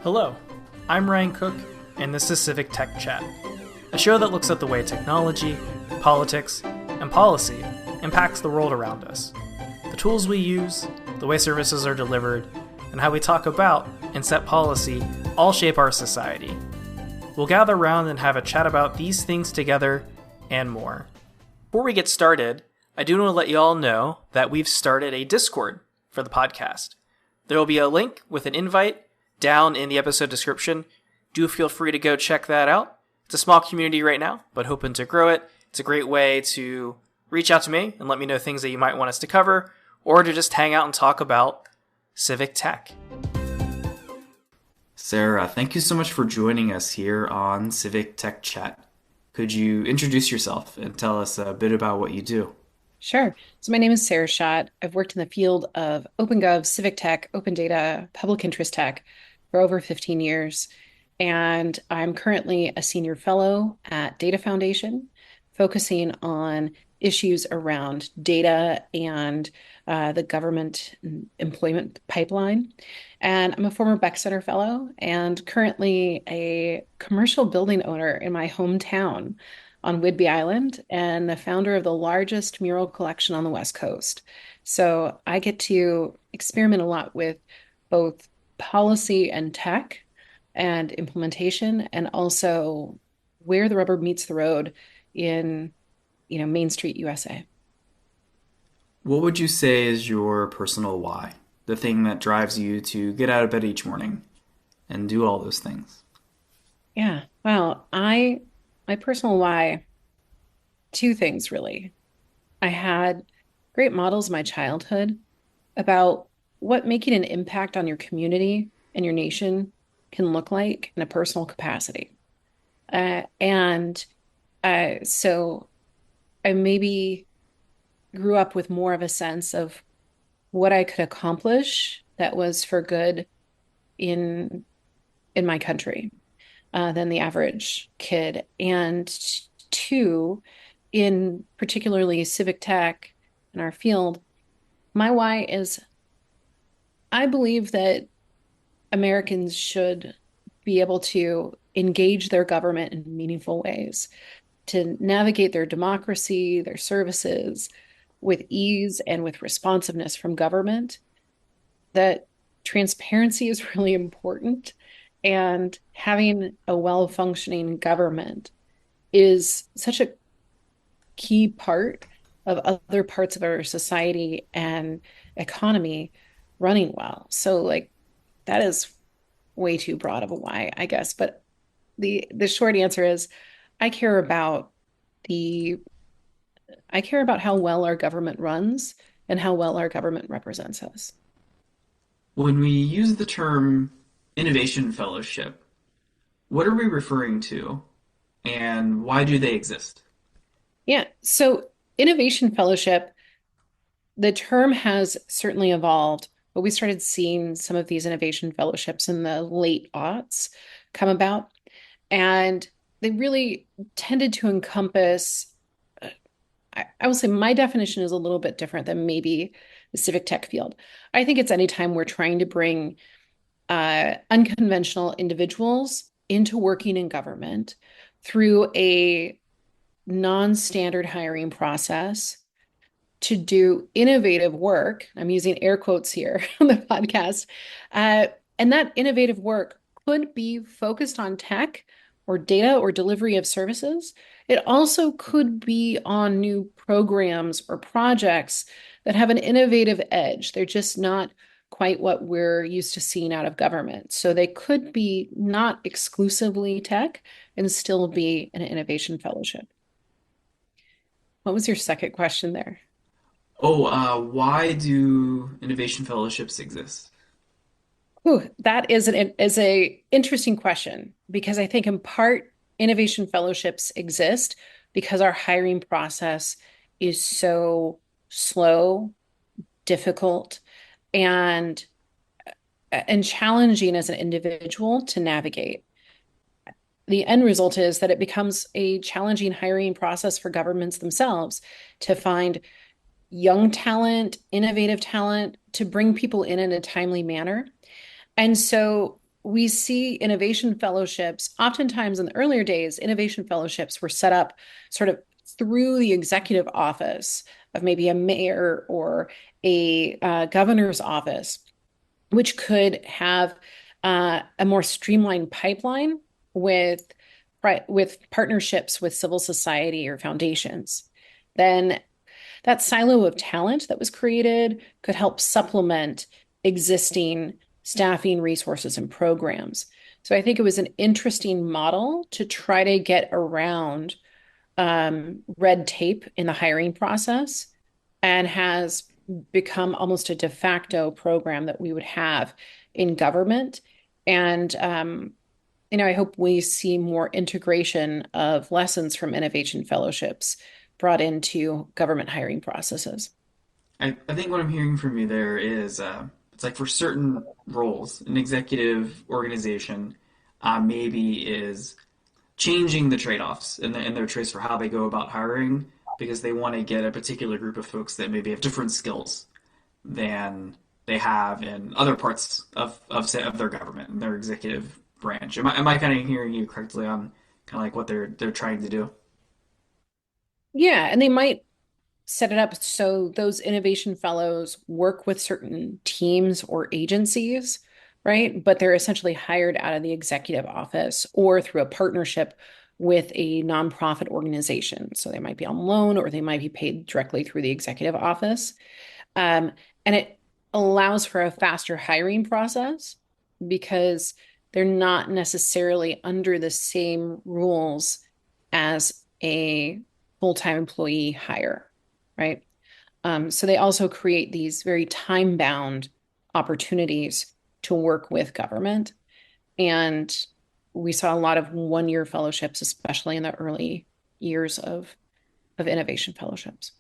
Hello, I'm Ryan Cook, and this is Civic Tech Chat, a show that looks at the way technology, politics, and policy impacts the world around us, the tools we use, the way services are delivered, and how we talk about and set policy all shape our society. We'll gather around and have a chat about these things together and more. Before we get started, I do want to let you all know that we've started a Discord for the podcast. There will be a link with an invite down in the episode description. Do feel free to go check that out. It's a small community right now, but hoping to grow it. It's a great way to reach out to me and let me know things that you might want us to cover, or to just hang out and talk about civic tech. Sarah, thank you so much for joining us here on Civic Tech Chat. Could you introduce yourself and tell us a bit about what you do? Sure. So my name is Sarah Schott. I've worked in the field of OpenGov, civic tech, open data, public interest tech for over 15 years. And I'm currently a senior fellow at Data Foundation, focusing on issues around data and the government employment pipeline. And I'm a former Beck Center fellow and currently a commercial building owner in my hometown on Whidbey Island and the founder of the largest mural collection on the West Coast. So I get to experiment a lot with both policy and tech and implementation, and also where the rubber meets the road in, Main Street, USA. What would you say is your personal why? The thing that drives you to get out of bed each morning and do all those things? Yeah. Well, my personal why, two things really. I had great models in my childhood about what making an impact on your community and your nation can look like in a personal capacity. And so I maybe grew up with more of a sense of what I could accomplish that was for good in my country than the average kid. And two, in particularly civic tech in our field, my why is I believe that Americans should be able to engage their government in meaningful ways, to navigate their democracy, their services with ease and with responsiveness from government, that transparency is really important. And having a well-functioning government is such a key part of other parts of our society and economy running well. So like that is way too broad of a why, I guess. But the short answer is I care about the I care about how well our government runs and how well our government represents us. When we use the term innovation fellowship, what are we referring to and why do they exist? Yeah. So innovation fellowship, the term has certainly evolved, but we started seeing some of these innovation fellowships in the late aughts come about. And they really tended to encompass, I will say my definition is a little bit different than maybe the civic tech field. I think it's anytime we're trying to bring unconventional individuals into working in government through a non-standard hiring process to do innovative work. I'm using air quotes here on the podcast. And that innovative work could be focused on tech or data or delivery of services. It also could be on new programs or projects that have an innovative edge. They're just not quite what we're used to seeing out of government. So they could be not exclusively tech and still be an innovation fellowship. What was your second question there? Why do innovation fellowships exist? Ooh, that is a interesting question because I think in part innovation fellowships exist because our hiring process is so slow, difficult, and and challenging as an individual to navigate. The end result is that it becomes a challenging hiring process for governments themselves to find young talent, innovative talent, to bring people in a timely manner. And so we see innovation fellowships, oftentimes in the earlier days, innovation fellowships were set up sort of through the executive office of maybe a mayor or a governor's office, which could have a more streamlined pipeline with with partnerships with civil society or foundations. Then that silo of talent that was created could help supplement existing staffing resources and programs. So I think it was an interesting model to try to get around red tape in the hiring process and has become almost a de facto program that we would have in government. And, I hope we see more integration of lessons from innovation fellowships brought into government hiring processes. I think what I'm hearing from you there is it's like for certain roles, an executive organization maybe is changing the trade-offs in their choice for how they go about hiring because they want to get a particular group of folks that maybe have different skills than they have in other parts of their government and their executive branch. Am I kind of hearing you correctly on kind of like what they're trying to do? Yeah, and they might set it up so those innovation fellows work with certain teams or agencies, right? But they're essentially hired out of the executive office or through a partnership with a nonprofit organization. So they might be on loan or they might be paid directly through the executive office. And it allows for a faster hiring process because they're not necessarily under the same rules as a full-time employee hire, right? So they also create these very time-bound opportunities to work with government. And we saw a lot of one-year fellowships, especially in the early years of innovation fellowships.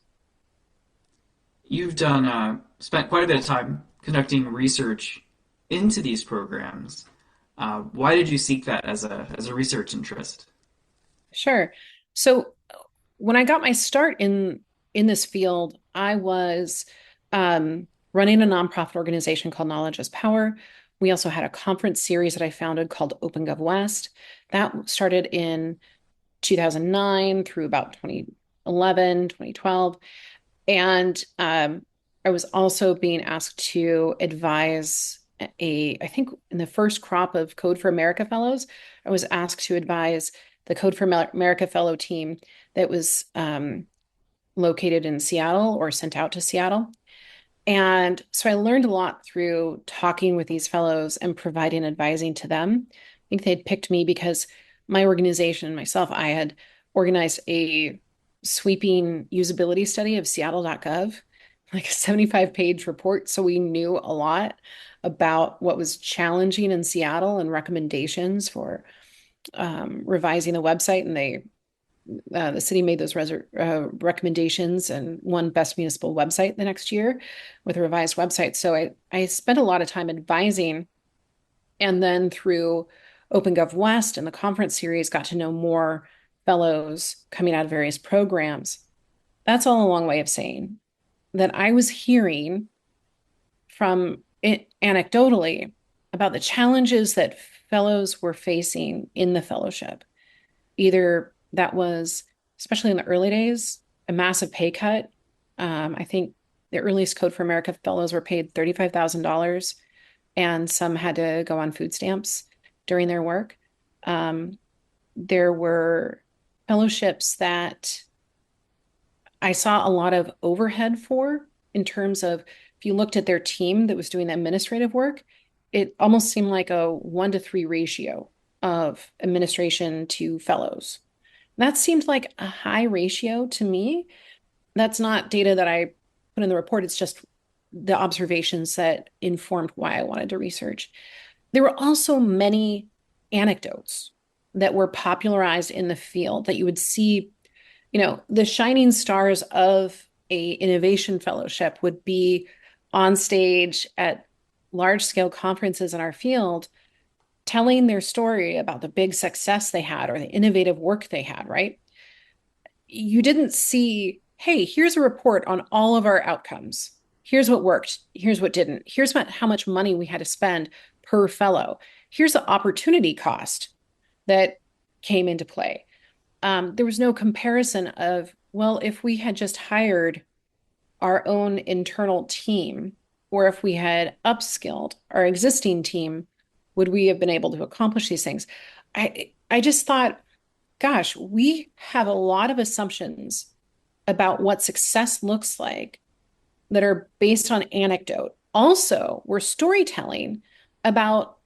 You've done spent quite a bit of time conducting research into these programs. Why did you seek that as a research interest? Sure. So when I got my start in this field, I was running a nonprofit organization called Knowledge is Power. We also had a conference series that I founded called OpenGov West. That started in 2009 through about 2011, 2012. And I was also being asked to advise I think in the first crop of Code for America Fellows, I was asked to advise the Code for America Fellow team that was located in Seattle or sent out to Seattle. And so I learned a lot through talking with these fellows and providing advising to them. I think they'd picked me because my organization, myself, I had organized a sweeping usability study of Seattle.gov, like a 75-page report. So we knew a lot about what was challenging in Seattle and recommendations for revising the website. And the city made those recommendations and won Best Municipal Website the next year with a revised website. So I spent a lot of time advising, and then through OpenGov West and the conference series, got to know more fellows coming out of various programs. That's all a long way of saying that I was hearing from it anecdotally about the challenges that fellows were facing in the fellowship. Either that was, especially in the early days, a massive pay cut. I think the earliest Code for America fellows were paid $35,000, and some had to go on food stamps during their work. There were fellowships that I saw a lot of overhead for in terms of if you looked at their team that was doing the administrative work, it almost seemed like a 1-to-3 ratio of administration to fellows. That seemed like a high ratio to me. That's not data that I put in the report. It's just the observations that informed why I wanted to research. There were also many anecdotes that were popularized in the field that you would see, the shining stars of a innovation fellowship would be on stage at large scale conferences in our field telling their story about the big success they had or the innovative work they had, right? You didn't see, hey, here's a report on all of our outcomes. Here's what worked. Here's what didn't. Here's how much money we had to spend per fellow. here's the opportunity cost that came into play. There was no comparison of, well, if we had just hired our own internal team, or if we had upskilled our existing team, would we have been able to accomplish these things? I just thought, gosh, we have a lot of assumptions about what success looks like that are based on anecdote. Also, we're storytelling about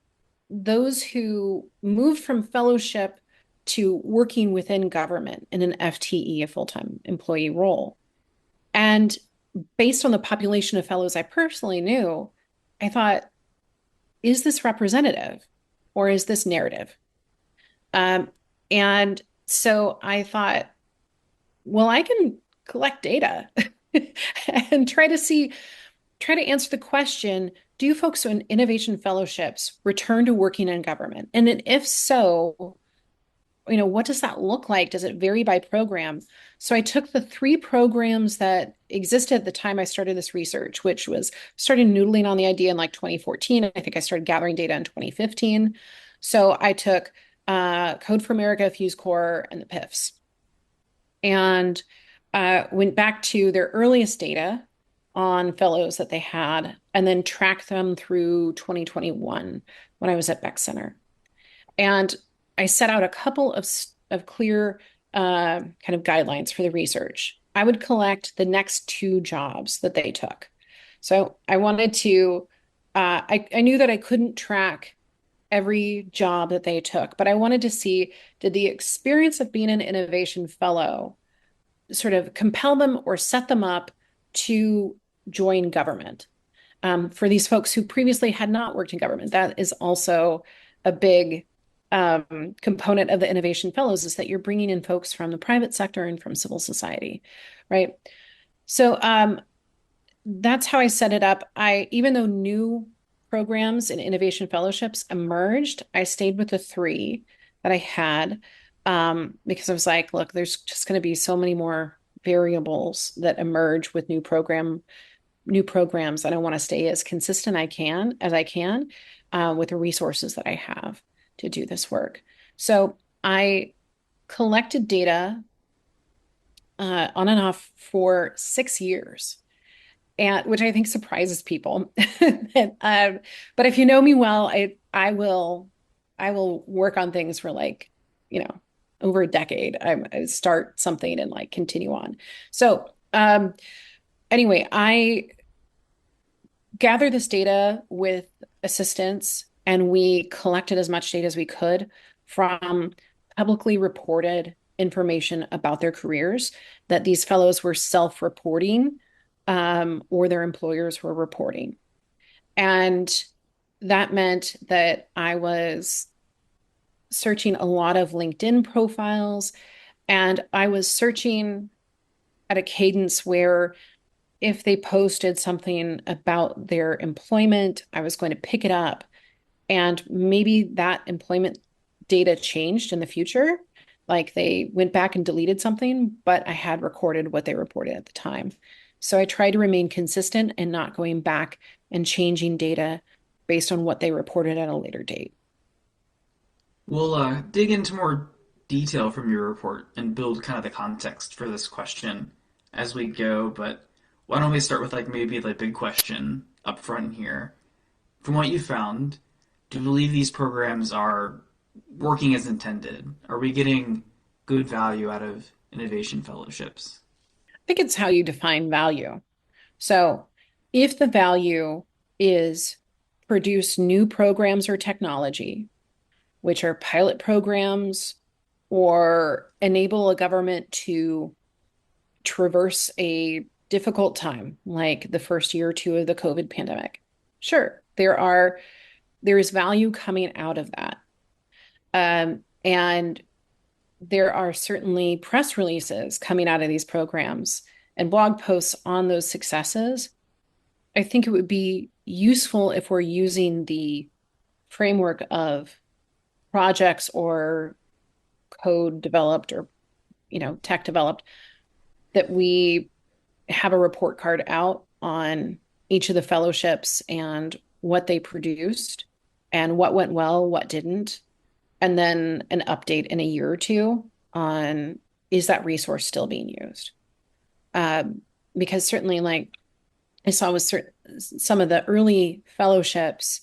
those who moved from fellowship to working within government in an FTE, a full-time employee role. And based on the population of fellows I personally knew, I thought, is this representative or is this narrative? Um, and so I thought, well, I can collect data and try to answer the question, do folks in innovation fellowships return to working in government? And then if so, what does that look like? Does it vary by program? So I took the three programs that existed at the time I started this research, which was started noodling on the idea in like 2014. I think I started gathering data in 2015. So I took Code for America, Fuse Core, and the PIFs, and went back to their earliest data on fellows that they had, and then tracked them through 2021 when I was at Beck Center. And I set out a couple of clear kind of guidelines for the research. I would collect the next two jobs that they took. So I wanted to, I knew that I couldn't track every job that they took, but I wanted to see, did the experience of being an innovation fellow sort of compel them or set them up to join government? For these folks who previously had not worked in government, that is also a big component of the innovation fellows, is that you're bringing in folks from the private sector and from civil society, right? So that's how I set it up. Even though new programs and innovation fellowships emerged, I stayed with the three that I had, because I was like, look, there's just going to be so many more variables that emerge with new programs. I don't want to stay as consistent as I can with the resources that I have to do this work. So I collected data on and off for 6 years, and which I think surprises people. But if you know me well, I will work on things for like, over a decade. I start something and like continue on. So anyway, I gather this data with assistance, and we collected as much data as we could from publicly reported information about their careers that these fellows were self-reporting, or their employers were reporting. And that meant that I was searching a lot of LinkedIn profiles, and I was searching at a cadence where if they posted something about their employment, I was going to pick it up. And maybe that employment data changed in the future. Like they went back and deleted something, but I had recorded what they reported at the time. So I tried to remain consistent and not going back and changing data based on what they reported at a later date. We'll dig into more detail from your report and build kind of the context for this question as we go, but why don't we start with like maybe the big question up front here. From what you found, do you believe these programs are working as intended? Are we getting good value out of innovation fellowships? I think it's how you define value. So if the value is produce new programs or technology, which are pilot programs, or enable a government to traverse a difficult time, like the first year or two of the COVID pandemic. Sure, there is value coming out of that. And there are certainly press releases coming out of these programs and blog posts on those successes. I think it would be useful if we're using the framework of projects or code developed or tech developed, that we have a report card out on each of the fellowships and what they produced, and what went well, what didn't, and then an update in a year or two on is that resource still being used? Um, because certainly, like I saw with some of the early fellowships,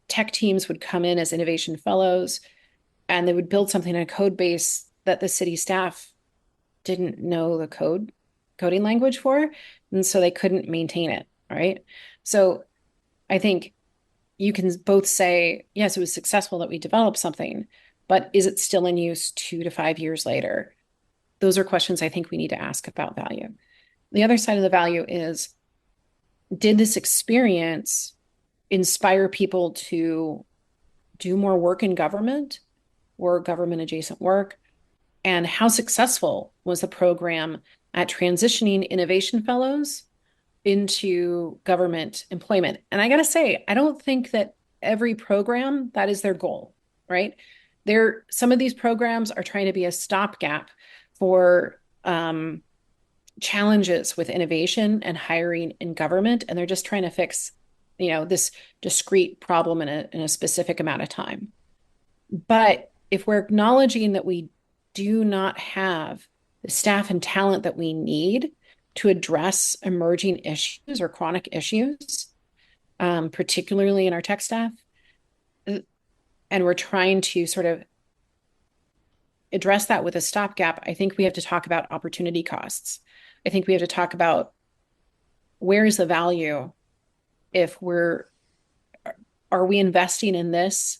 tech teams would come in as innovation fellows and they would build something in a code base that the city staff didn't know the coding language for, and so they couldn't maintain it, right? So I think you can both say, yes, it was successful that we developed something, but is it still in use 2 to 5 years later? Those are questions I think we need to ask about value. The other side of the value is, did this experience inspire people to do more work in government or government adjacent work? And how successful was the program at transitioning innovation fellows into government employment? And I got to say, I don't think that every program that is their goal, right? Some of these programs are trying to be a stopgap for challenges with innovation and hiring in government, and they're just trying to fix, this discrete problem in a specific amount of time. But if we're acknowledging that we do not have the staff and talent that we need to address emerging issues or chronic issues, particularly in our tech staff, and we're trying to sort of address that with a stopgap, I think we have to talk about opportunity costs. I think we have to talk about where is the value if are we investing in this,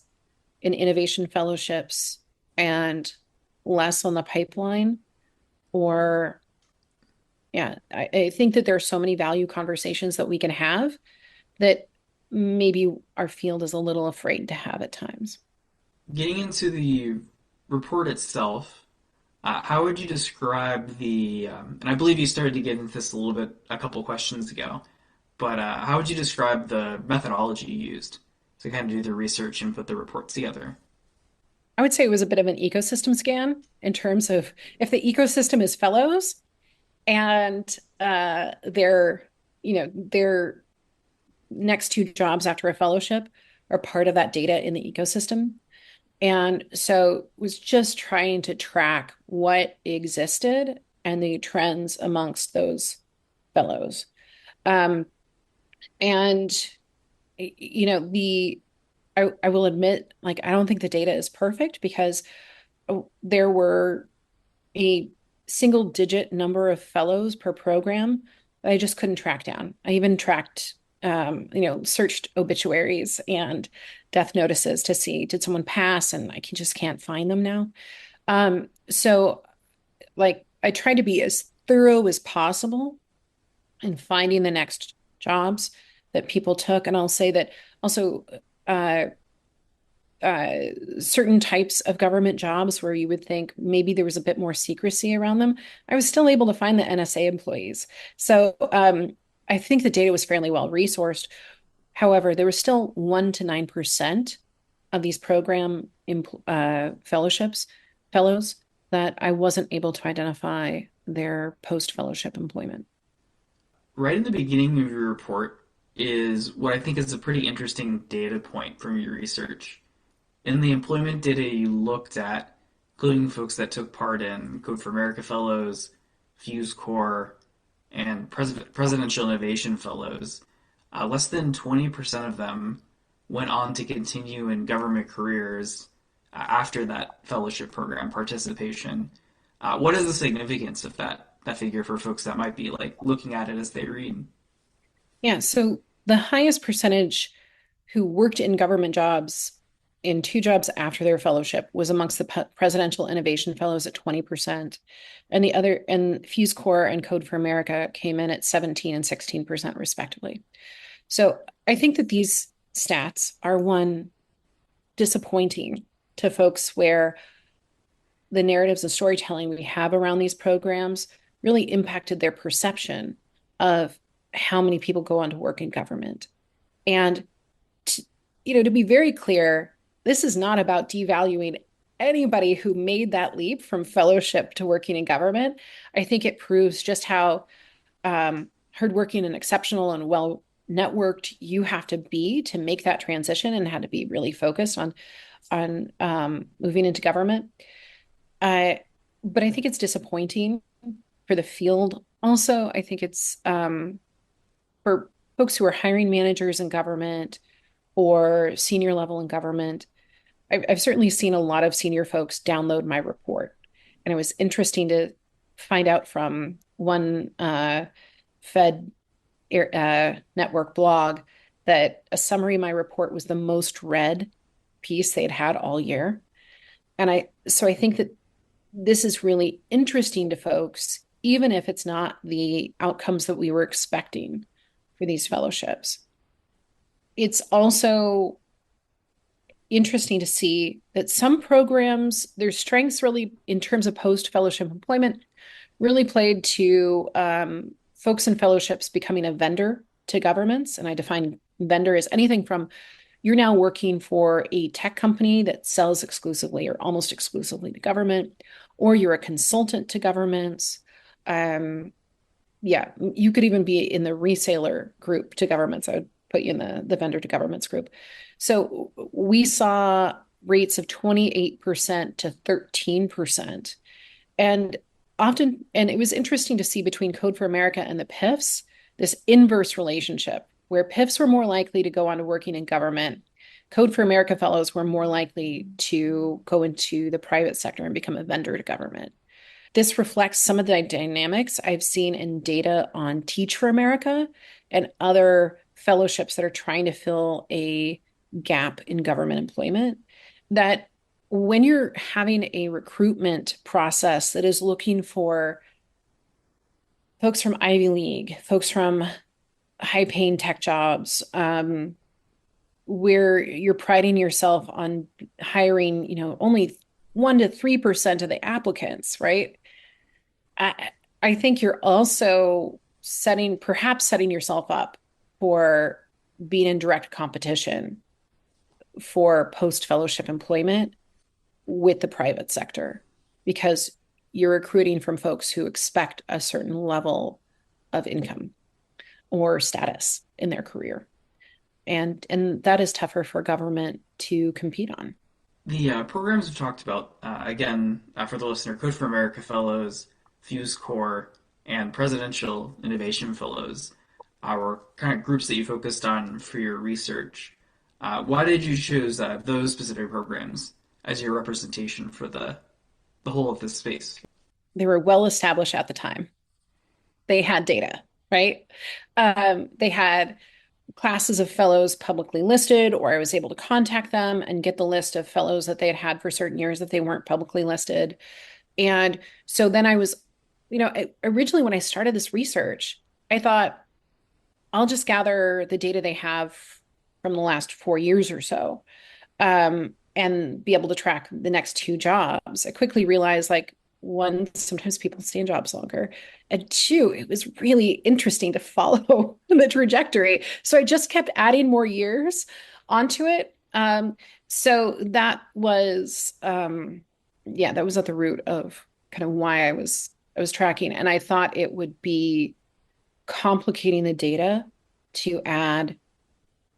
in innovation fellowships and less on the pipeline? Or, yeah, I think that there are so many value conversations that we can have that maybe our field is a little afraid to have at times. Getting into the report itself, how would you describe and I believe you started to get into this a little bit a couple questions ago, but how would you describe the methodology you used to kind of do the research and put the reports together? I would say it was a bit of an ecosystem scan in terms of if the ecosystem is fellows and their next two jobs after a fellowship are part of that data in the ecosystem. And so was just trying to track what existed and the trends amongst those fellows. Um, and I will admit, like, I don't think the data is perfect because there were a single digit number of fellows per program that I just couldn't track down. I even searched obituaries and death notices to see, did someone pass? And just can't find them now. So like I tried to be as thorough as possible in finding the next jobs that people took. And I'll say that also, uh, certain types of government jobs where you would think maybe there was a bit more secrecy around them, I was still able to find the NSA employees. So I think the data was fairly well resourced. However, there was still 1 to 9% of these program fellows that I wasn't able to identify their post-fellowship employment. Right in the beginning of your report is what I think is a pretty interesting data point from your research. In the employment data you looked at, including folks that took part in Code for America Fellows, Fuse Core, and Presidential Innovation Fellows, less than 20% of them went on to continue in government careers after that fellowship program participation. What is the significance of that figure for folks that might be like looking at it as they read? Yeah, so the highest percentage who worked in government jobs in two jobs after their fellowship was amongst the Presidential Innovation Fellows at 20%. And Fuse Core and Code for America came in at 17 and 16% respectively. So I think that these stats are one disappointing to folks where the narratives and storytelling we have around these programs really impacted their perception of how many people go on to work in government. And to be very clear, this is not about devaluing anybody who made that leap from fellowship to working in government. I think it proves just how hardworking and exceptional and well networked you have to be to make that transition and had to be really focused on moving into government. Uh, but I think it's disappointing for the field. Also, I think it's for folks who are hiring managers in government or senior level in government. I've certainly seen a lot of senior folks download my report. And it was interesting to find out from one Fed network blog that a summary of my report was the most read piece they'd had all year. So I think that this is really interesting to folks, even if it's not the outcomes that we were expecting for these fellowships. It's also interesting to see that some programs, their strengths really in terms of post-fellowship employment really played to folks in fellowships becoming a vendor to governments. And I define vendor as anything from you're now working for a tech company that sells exclusively or almost exclusively to government, or you're a consultant to governments. Yeah, you could even be in the reseller group to governments. I would put you in the vendor to governments group. So we saw rates of 28% to 13%. And often, and it was interesting to see between Code for America and the PIFs, this inverse relationship where PIFs were more likely to go on to working in government. Code for America fellows were more likely to go into the private sector and become a vendor to government. This reflects some of the dynamics I've seen in data on Teach for America and other fellowships that are trying to fill a gap in government employment. That when you're having a recruitment process that is looking for folks from Ivy League, folks from high paying tech jobs, where you're priding yourself on hiring, only 1% to 3% of the applicants, right? I think you're also perhaps setting yourself up for being in direct competition for post-fellowship employment with the private sector because you're recruiting from folks who expect a certain level of income or status in their career. And that is tougher for government to compete on. The programs we've talked about, again, for the listener, Code for America Fellows, Fuse Core, and Presidential Innovation Fellows were kind of groups that you focused on for your research. Why did you choose those specific programs as your representation for the whole of this space? They were well established at the time. They had data, right? They had classes of fellows publicly listed, or I was able to contact them and get the list of fellows that they had for certain years that they weren't publicly listed. And so then I was, originally when I started this research, I thought I'll just gather the data they have from the last 4 years or so, and be able to track the next two jobs. I quickly realized, like, one, sometimes people stay in jobs longer. And two, it was really interesting to follow the trajectory. So I just kept adding more years onto it. So that was, yeah, that was at the root of kind of why I was tracking. And I thought it would be complicating the data to add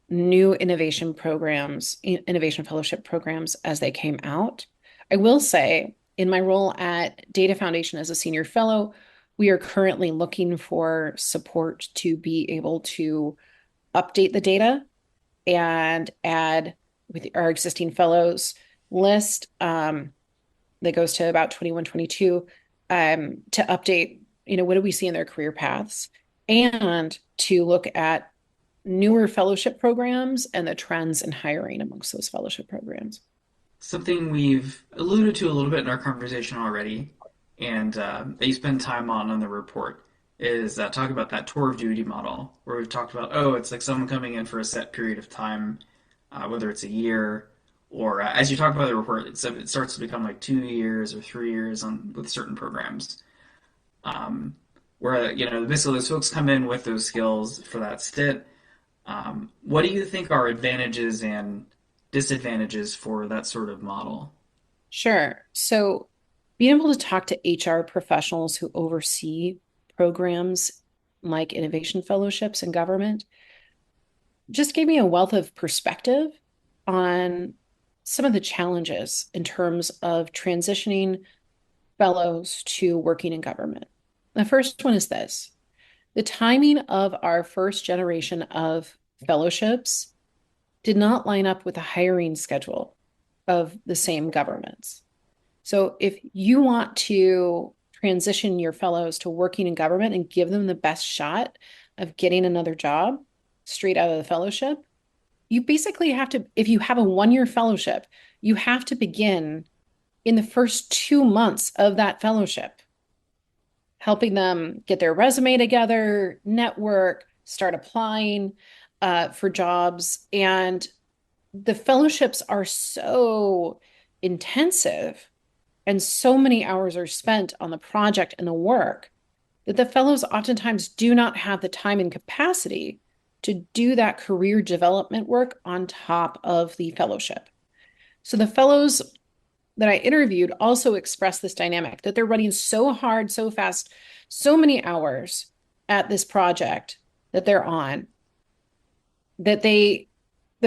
new innovation programs, innovation fellowship programs as they came out. I will say, in my role at Data Foundation as a senior fellow, we are currently looking for support to be able to update the data and add with our existing fellows list that goes to about 21, 22 to update, what do we see in their career paths and to look at newer fellowship programs and the trends in hiring amongst those fellowship programs. Something we've alluded to a little bit in our conversation already, and that you spend time on the report, is talk about that tour of duty model, where we've talked about, oh, it's like someone coming in for a set period of time, whether it's a year, or as you talk about the report, it starts to become like 2 years or 3 years with certain programs, where basically those folks come in with those skills for that stint. What do you think are advantages and disadvantages for that sort of model? Sure. So being able to talk to HR professionals who oversee programs like innovation fellowships in government just gave me a wealth of perspective on some of the challenges in terms of transitioning fellows to working in government. The first one is this: the timing of our first generation of fellowships did not line up with the hiring schedule of the same governments. So if you want to transition your fellows to working in government and give them the best shot of getting another job straight out of the fellowship, you basically have to, if you have a 1 year fellowship, you have to begin in the first 2 months of that fellowship, helping them get their resume together, network, start applying for jobs. And the fellowships are so intensive and so many hours are spent on the project and the work that the fellows oftentimes do not have the time and capacity to do that career development work on top of the fellowship. So the fellows that I interviewed also expressed this dynamic that they're running so hard, so fast, so many hours at this project that they're on that the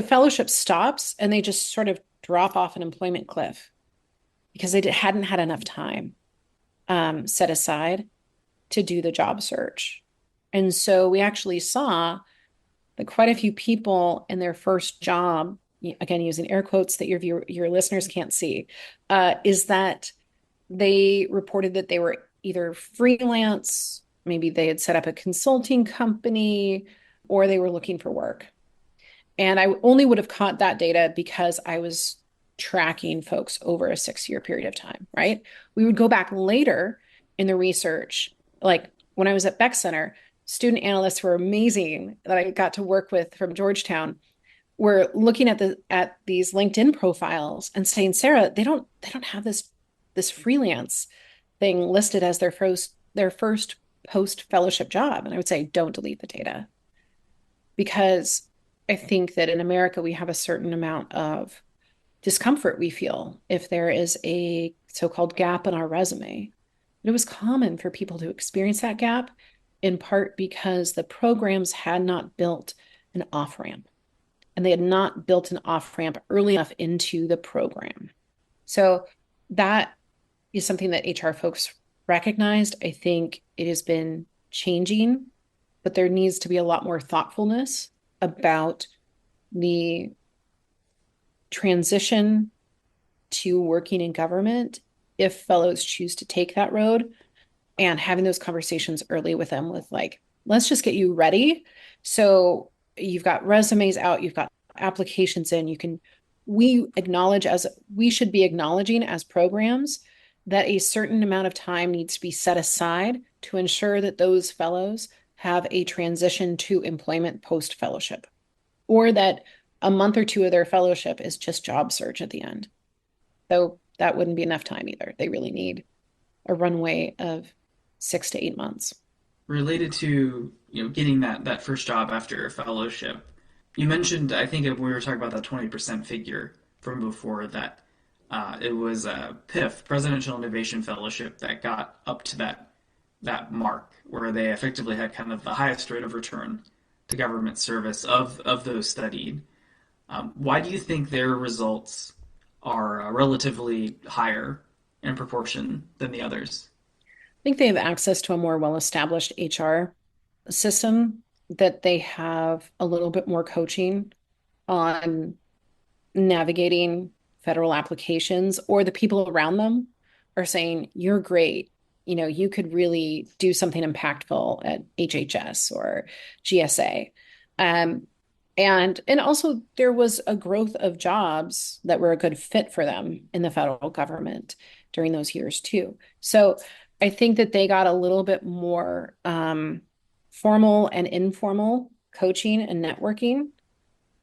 fellowship stops and they just sort of drop off an employment cliff because they hadn't had enough time set aside to do the job search. And so we actually saw that quite a few people in their first job, again, using air quotes that your listeners can't see, is that they reported that they were either freelance, maybe they had set up a consulting company, or they were looking for work. And I only would have caught that data because I was tracking folks over a 6 year period of time, right? We would go back later in the research, like when I was at Beck Center, student analysts were amazing that I got to work with from Georgetown. Were looking at these LinkedIn profiles and saying, Sarah, they don't have this freelance thing listed as their first post fellowship job. And I would say, don't delete the data, because I think that in America we have a certain amount of discomfort we feel if there is a so-called gap in our resume. But it was common for people to experience that gap in part because the programs had not built an off ramp, and they had not built an off ramp early enough into the program. So that is something that HR folks recognized. I think it has been changing, but there needs to be a lot more thoughtfulness about the transition to working in government if fellows choose to take that road, and having those conversations early with them with like, let's just get you ready. So you've got resumes out, you've got applications in, we should be acknowledging as programs that a certain amount of time needs to be set aside to ensure that those fellows have a transition to employment post fellowship, or that a month or two of their fellowship is just job search at the end. Though that wouldn't be enough time either. They really need a runway of 6 to 8 months. Related to getting that first job after a fellowship, you mentioned, I think we were talking about that 20% figure from before, that it was a PIF, Presidential Innovation Fellowship, that got up to that mark where they effectively had kind of the highest rate of return to government service of those studied. Why do you think their results are relatively higher in proportion than the others? I think they have access to a more well-established HR system, that they have a little bit more coaching on navigating federal applications, or the people around them are saying, you're great. You could really do something impactful at HHS or GSA. Um, and also there was a growth of jobs that were a good fit for them in the federal government during those years too. So I think that they got a little bit more formal and informal coaching and networking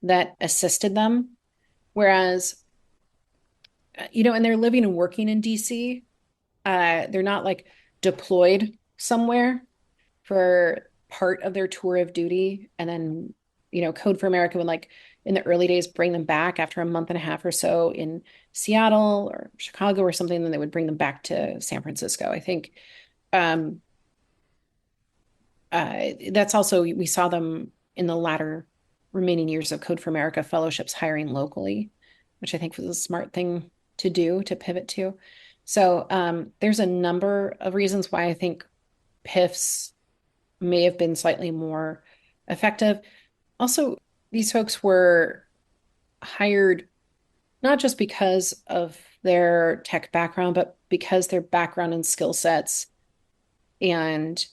that assisted them. Whereas, and they're living and working in DC. They're not like deployed somewhere for part of their tour of duty. And then, Code for America would, like, in the early days, bring them back after a month and a half or so in Seattle or Chicago or something. Then they would bring them back to San Francisco. I think um, that's also, we saw them in the latter remaining years of Code for America fellowships hiring locally, which I think was a smart thing to do to pivot to. So there's a number of reasons why I think PIFs may have been slightly more effective. Also, these folks were hired not just because of their tech background, but because their background and skill sets and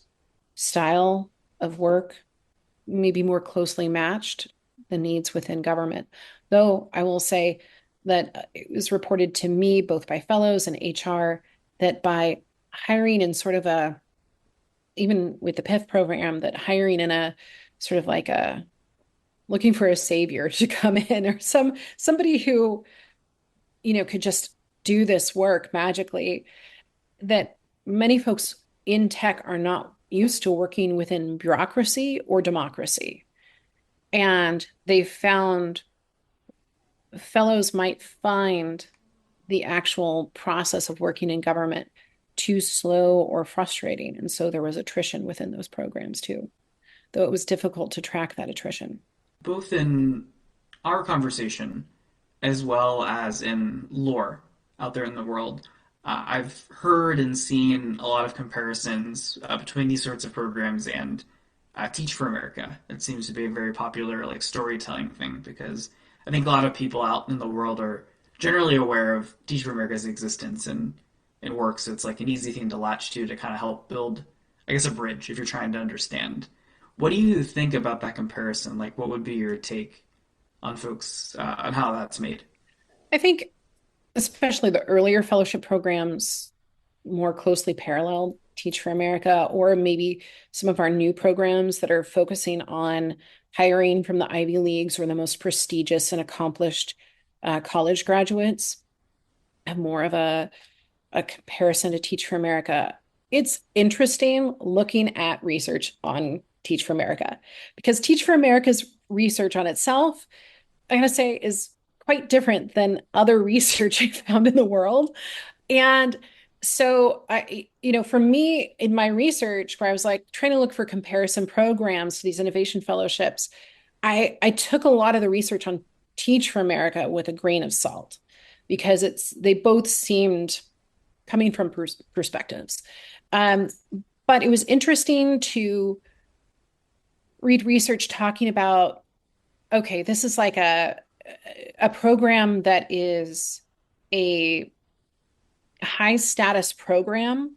style of work maybe more closely matched the needs within government. Though I will say that it was reported to me, both by fellows and HR, that by hiring in sort of a, even with the PIF program, that hiring in a sort of like a looking for a savior to come in or somebody who, could just do this work magically, that many folks in tech are not used to working within bureaucracy or democracy. And they found fellows might find the actual process of working in government too slow or frustrating. And so there was attrition within those programs too, though it was difficult to track that attrition. Both in our conversation as well as in lore out there in the world. I've heard and seen a lot of comparisons between these sorts of programs and Teach for America. It seems to be a very popular like storytelling thing because I think a lot of people out in the world are generally aware of Teach for America's existence and work. So it's like an easy thing to latch to kind of help build, I guess, a bridge if you're trying to understand. What do you think about that comparison? Like, what would be your take on folks on how that's made? I think especially the earlier fellowship programs more closely parallel Teach for America, or maybe some of our new programs that are focusing on hiring from the Ivy Leagues or the most prestigious and accomplished college graduates have more of a comparison to Teach for America. It's interesting looking at research on Teach for America because Teach for America's research on itself, I gotta say, is quite different than other research I found in the world. And so for me in my research, where I was like trying to look for comparison programs to these innovation fellowships, I took a lot of the research on Teach for America with a grain of salt because they both seemed coming from perspectives. Um, but it was interesting to read research talking about, okay, this is like a program that is a high status program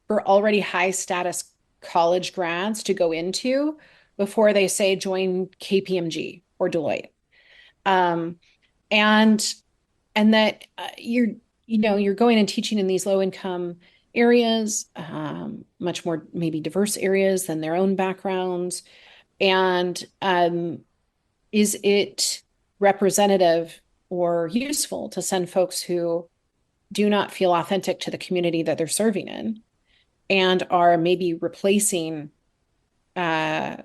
for already high status college grads to go into before they say join KPMG or Deloitte. Um, and and that you're going and teaching in these low income areas, much more maybe diverse areas than their own backgrounds. And is it representative or useful to send folks who do not feel authentic to the community that they're serving in and are maybe replacing uh,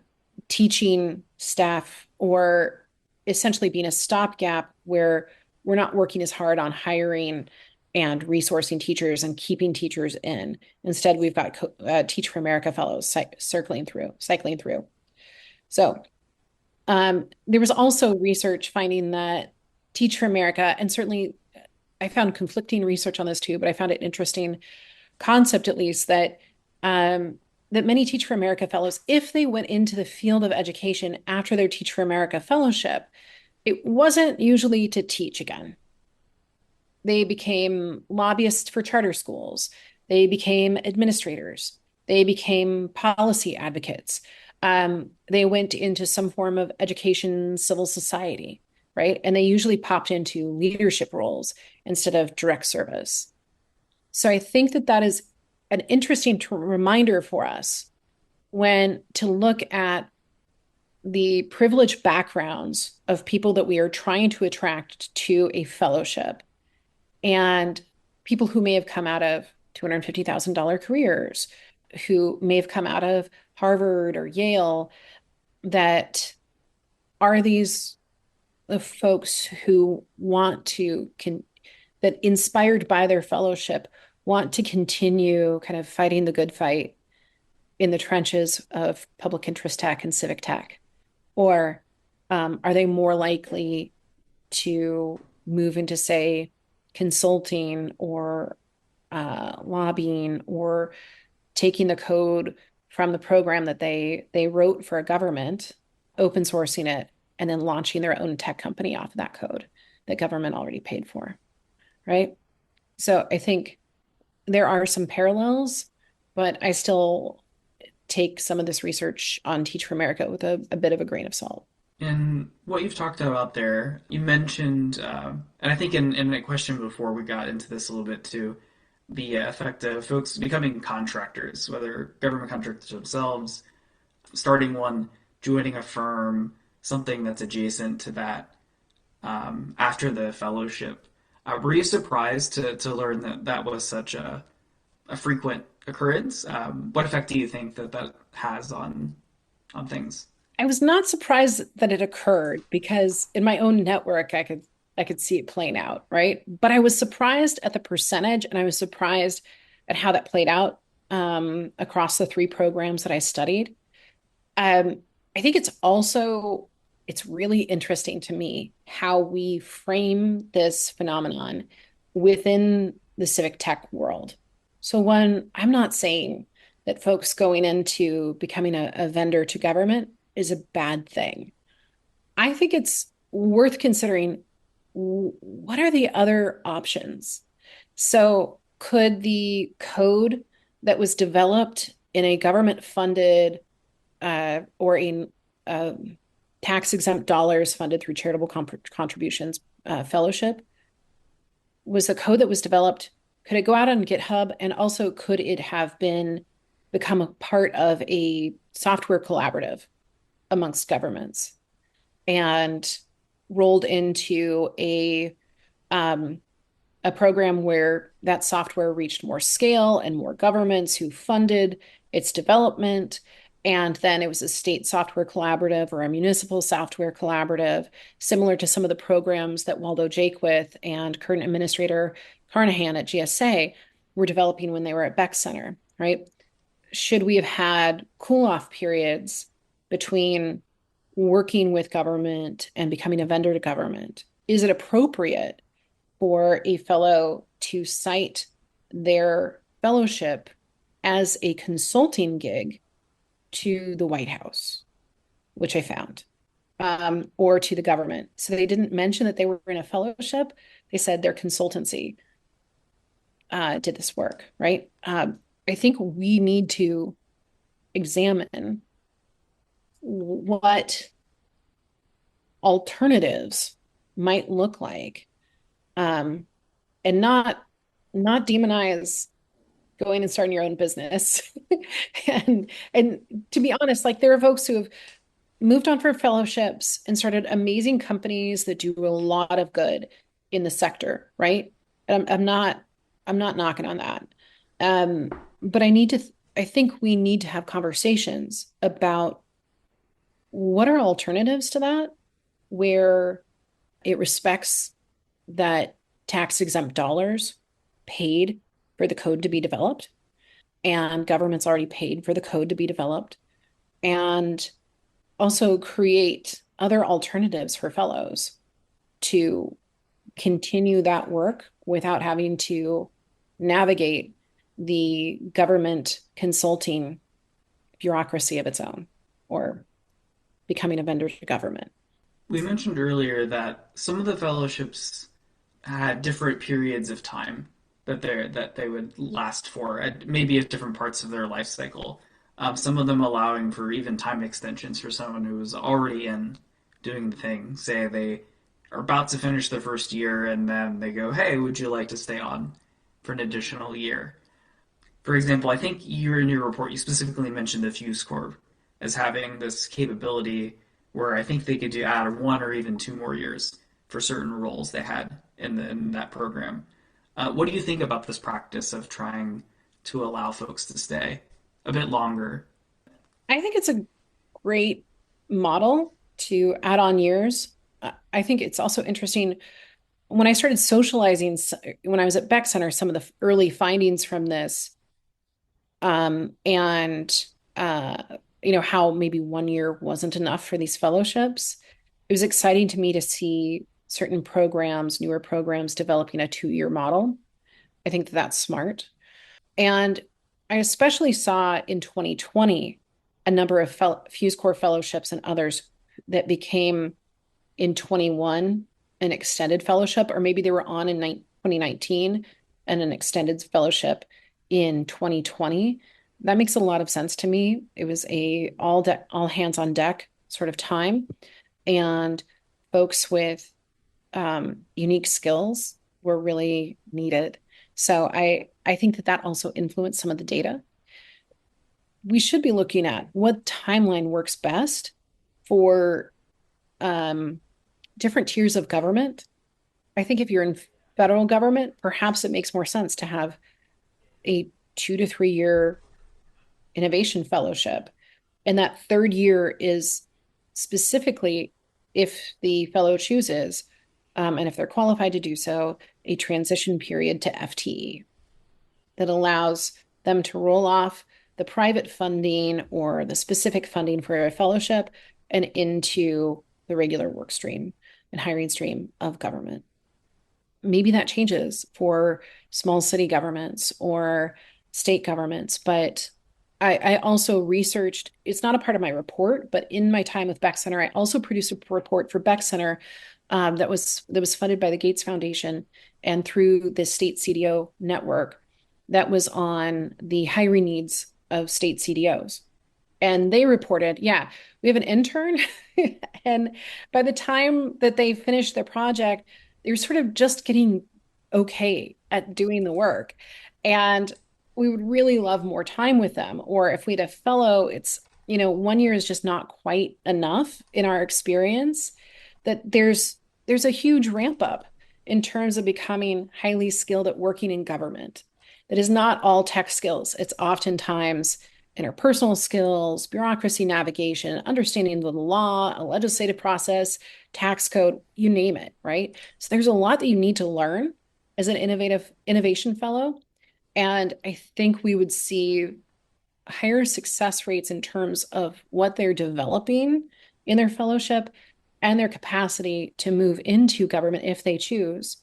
teaching staff or essentially being a stopgap where we're not working as hard on hiring and resourcing teachers and keeping teachers in. Instead, we've got Teach for America fellows cycling through. So there was also research finding that Teach for America, and certainly I found conflicting research on this too, but I found it interesting concept at least that many Teach for America fellows, if they went into the field of education after their Teach for America fellowship, it wasn't usually to teach again. They became lobbyists for charter schools. They became administrators. They became policy advocates. They went into some form of education, civil society, right? And they usually popped into leadership roles instead of direct service. So I think that is an interesting reminder for us when to look at the privileged backgrounds of people that we are trying to attract to a fellowship and people who may have come out of $250,000 careers, who may have come out of Harvard or Yale, that are these the folks who want to that inspired by their fellowship want to continue kind of fighting the good fight in the trenches of public interest tech and civic tech, or Are they more likely to move into, say, consulting or lobbying or taking the code from the program that they wrote for a government, open sourcing it, and then launching their own tech company off of that code that government already paid for, right? So I think there are some parallels, but I still take some of this research on Teach for America with a bit of a grain of salt. And what you've talked about there, you mentioned, and I think in a question before we got into this a little bit too, the effect of folks becoming contractors, whether government contractors themselves, starting one, joining a firm, something that's adjacent to that after the fellowship. Were you surprised to learn that that was such a frequent occurrence? What effect do you think that that has on things? I was not surprised that it occurred because in my own network, I could see it playing out, right? But I was surprised at the percentage, and I was surprised at how that played out across the three programs that I studied. Um, I think it's really interesting to me how we frame this phenomenon within the civic tech world. So one, I'm not saying that folks going into becoming a vendor to government is a bad thing. I think it's worth considering what are the other options? So could the code that was developed in a government funded or in tax exempt dollars funded through charitable contributions fellowship, was the code that was developed, could it go out on GitHub? And also, could it have been become a part of a software collaborative amongst governments and rolled into um, a program where that software reached more scale and more governments who funded its development? And then it was a state software collaborative or a municipal software collaborative, similar to some of the programs that Waldo Jaquith and current administrator Carnahan at GSA were developing when they were at Beck Center, right? Should we have had cool off periods between working with government and becoming a vendor to government? Is it appropriate for a fellow to cite their fellowship as a consulting gig to the White House, which I found, or to the government? So they didn't mention that they were in a fellowship. They said their consultancy did this work, right? I think we need to examine what alternatives might look like, um, and not demonize going and starting your own business. And to be honest, like there are folks who have moved on for fellowships and started amazing companies that do a lot of good in the sector, right? And I'm not knocking on that. Um, but I think we need to have conversations about what are alternatives to that, where it respects that tax exempt dollars paid for the code to be developed, and government's already paid for the code to be developed, and also create other alternatives for fellows to continue that work without having to navigate the government consulting bureaucracy of its own or becoming a vendor to government. We mentioned earlier that some of the fellowships had different periods of time that they would last for, at maybe at different parts of their life cycle. Some of them allowing for even time extensions for someone who was already in doing the thing. Say they are about to finish their first year and then they go, "Hey, would you like to stay on for an additional year?" For example, I think you in your report you specifically mentioned the Fuse Corps as having this capability where I think they could do add one or even two more years for certain roles they had in that program. What do you think about this practice of trying to allow folks to stay a bit longer? I think it's a great model to add on years. I think it's also interesting when I started socializing when I was at Beck Center, some of the early findings from this, and how maybe one year wasn't enough for these fellowships. it was exciting to me to see certain programs, newer programs developing a 2-year model. I think that that's smart. And I especially saw in 2020 a number of Fuse Core fellowships and others that became in 21 an extended fellowship, or maybe they were on in 2019 and an extended fellowship in 2020. That makes a lot of sense to me. It was a all hands on deck sort of time, and folks with unique skills were really needed. So I think that that also influenced some of the data. We should be looking at what timeline works best for um, different tiers of government. I think if you're in federal government, perhaps it makes more sense to have a 2 to 3 year innovation fellowship. And that third year is specifically, if the fellow chooses, and if they're qualified to do so, a transition period to FTE that allows them to roll off the private funding or the specific funding for a fellowship and into the regular work stream and hiring stream of government. Maybe that changes for small city governments or state governments, but I also researched, it's not a part of my report, but in my time with Beck Center, I also produced a report for Beck Center that was funded by the Gates Foundation and through the state CDO network that was on the hiring needs of state CDOs. And they reported, yeah, we have an intern. And by the time that they finished their project, they were sort of just getting okay at doing the work. And we would really love more time with them. Or if we had a fellow, it's, 1 year is just not quite enough in our experience, that there's a huge ramp up in terms of becoming highly skilled at working in government. That is not all tech skills. It's oftentimes interpersonal skills, bureaucracy navigation, understanding the law, a legislative process, tax code, you name it, right? So there's a lot that you need to learn as an innovation fellow. And I think we would see higher success rates in terms of what they're developing in their fellowship and their capacity to move into government if they choose,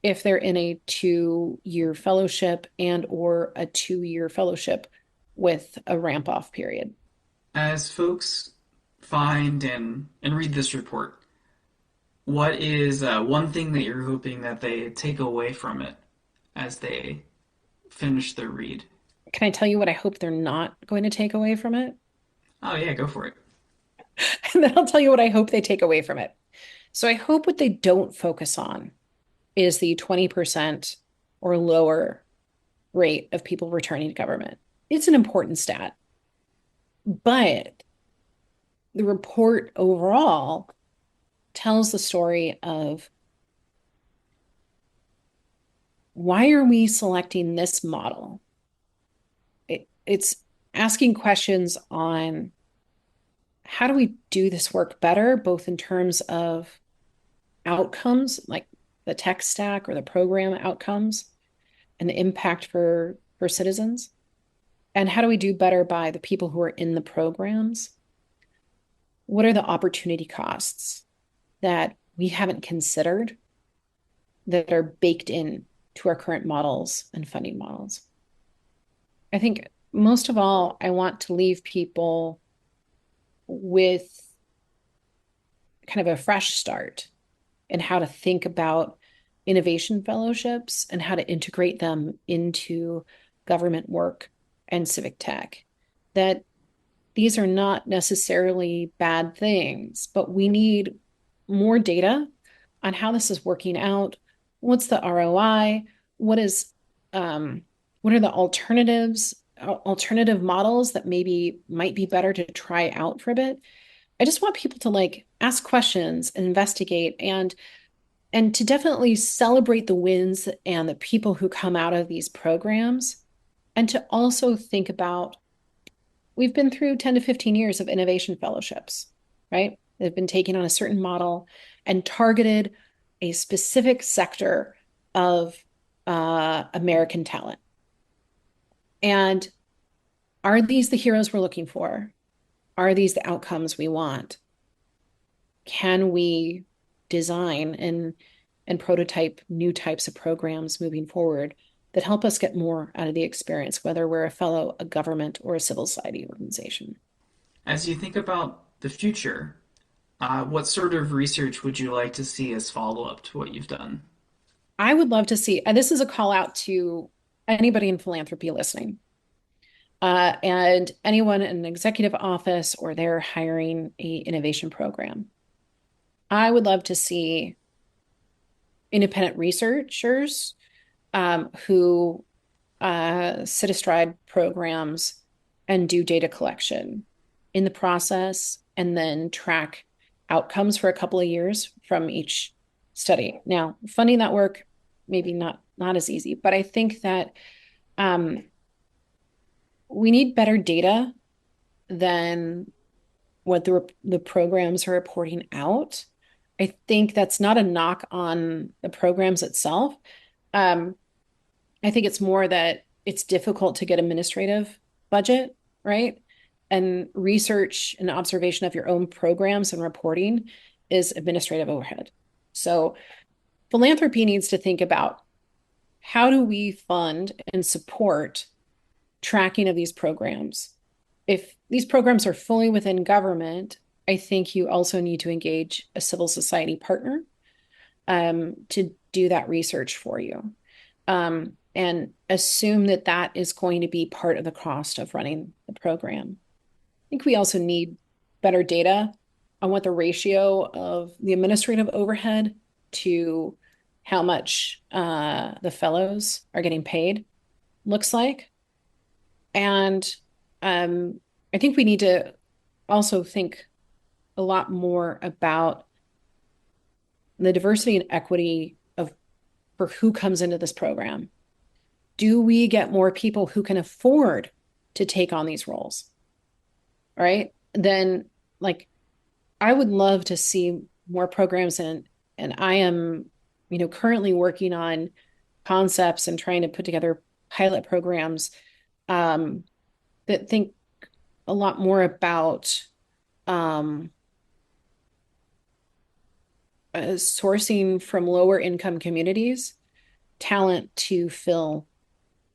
if they're in a 2-year fellowship and or a 2-year fellowship with a ramp off period. As folks find and read this report, what is one thing that you're hoping that they take away from it as they finish their read? Can I tell you what I hope they're not going to take away from it? Oh yeah, go for it. And then I'll tell you what I hope they take away from it. So I hope what they don't focus on is the 20% or lower rate of people returning to government. It's an important stat, but the report overall tells the story of why are we selecting this model? It's asking questions on how do we do this work better, both in terms of outcomes, like the tech stack or the program outcomes and the impact for citizens, and how do we do better by the people who are in the programs? What are the opportunity costs that we haven't considered that are baked in to our current models and funding models? I think most of all, I want to leave people with kind of a fresh start in how to think about innovation fellowships and how to integrate them into government work and civic tech. That these are not necessarily bad things, but we need more data on how this is working out. What's the ROI? What is what are the alternative models that maybe might be better to try out for a bit? I just want people to like ask questions and investigate and to definitely celebrate the wins and the people who come out of these programs, and to also think about we've been through 10 to 15 years of innovation fellowships, right? They've been taking on a certain model and targeted a specific sector of American talent. And are these the heroes we're looking for? Are these the outcomes we want? can we design and prototype new types of programs moving forward that help us get more out of the experience, whether we're a fellow, a government, or a civil society organization. As you think about the future, what sort of research would you like to see as follow-up to what you've done? I would love to see, and this is a call out to anybody in philanthropy listening, and anyone in an executive office or they're hiring a innovation program. I would love to see independent researchers who sit astride programs and do data collection in the process and then track outcomes for a couple of years from each study. Now, funding that work, maybe not as easy, but I think that um, we need better data than what the programs are reporting out. I think that's not a knock on the programs itself. Um, I think it's more that it's difficult to get administrative budget, right? And research and observation of your own programs and reporting is administrative overhead. So philanthropy needs to think about how do we fund and support tracking of these programs? If these programs are fully within government, I think you also need to engage a civil society partner to do that research for you. And assume that that is going to be part of the cost of running the program. I think we also need better data on what the ratio of the administrative overhead to how much the fellows are getting paid looks like. And I think we need to also think a lot more about the diversity and equity of for who comes into this program. Do we get more people who can afford to take on these roles? Right? Then, like, I would love to see more programs, and I am, currently working on concepts and trying to put together pilot programs that think a lot more about sourcing from lower income communities talent to fill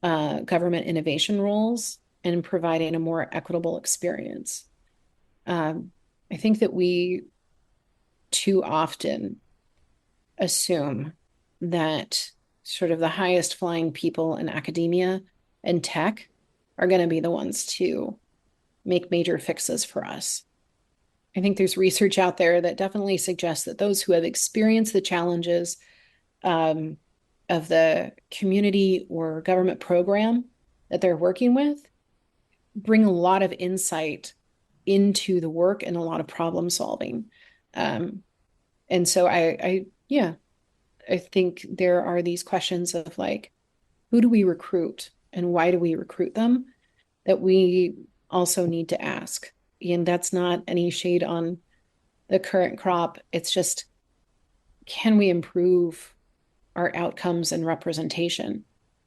government innovation roles and providing a more equitable experience. I think that we too often assume that sort of the highest flying people in academia and tech are going to be the ones to make major fixes for us. I think there's research out there that definitely suggests that those who have experienced the challenges of the community or government program that they're working with bring a lot of insight into the work and a lot of problem solving. And so I think there are these questions of like, who do we recruit and why do we recruit them that we also need to ask. And that's not any shade on the current crop. It's just, can we improve our outcomes and representation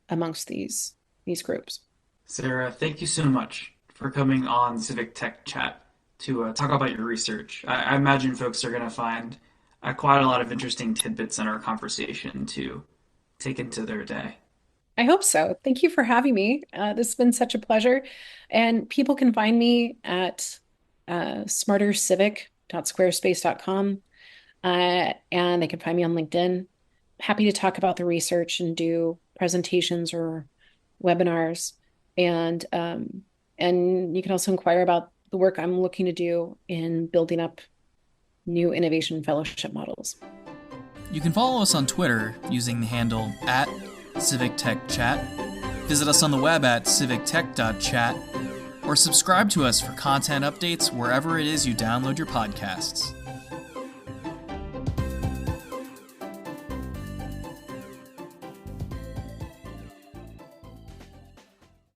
amongst these groups? Sarah, thank you so much for coming on Civic Tech Chat to talk about your research. I imagine folks are going to find quite a lot of interesting tidbits in our conversation to take into their day. I hope so. Thank you for having me. This has been such a pleasure. And people can find me at smartercivic.squarespace.com. And they can find me on LinkedIn. Happy to talk about the research and do presentations or webinars. And you can also inquire about the work I'm looking to do in building up new innovation fellowship models. You can follow us on Twitter using the handle @CivicTechChat, visit us on the web at civictech.chat, or subscribe to us for content updates wherever it is you download your podcasts.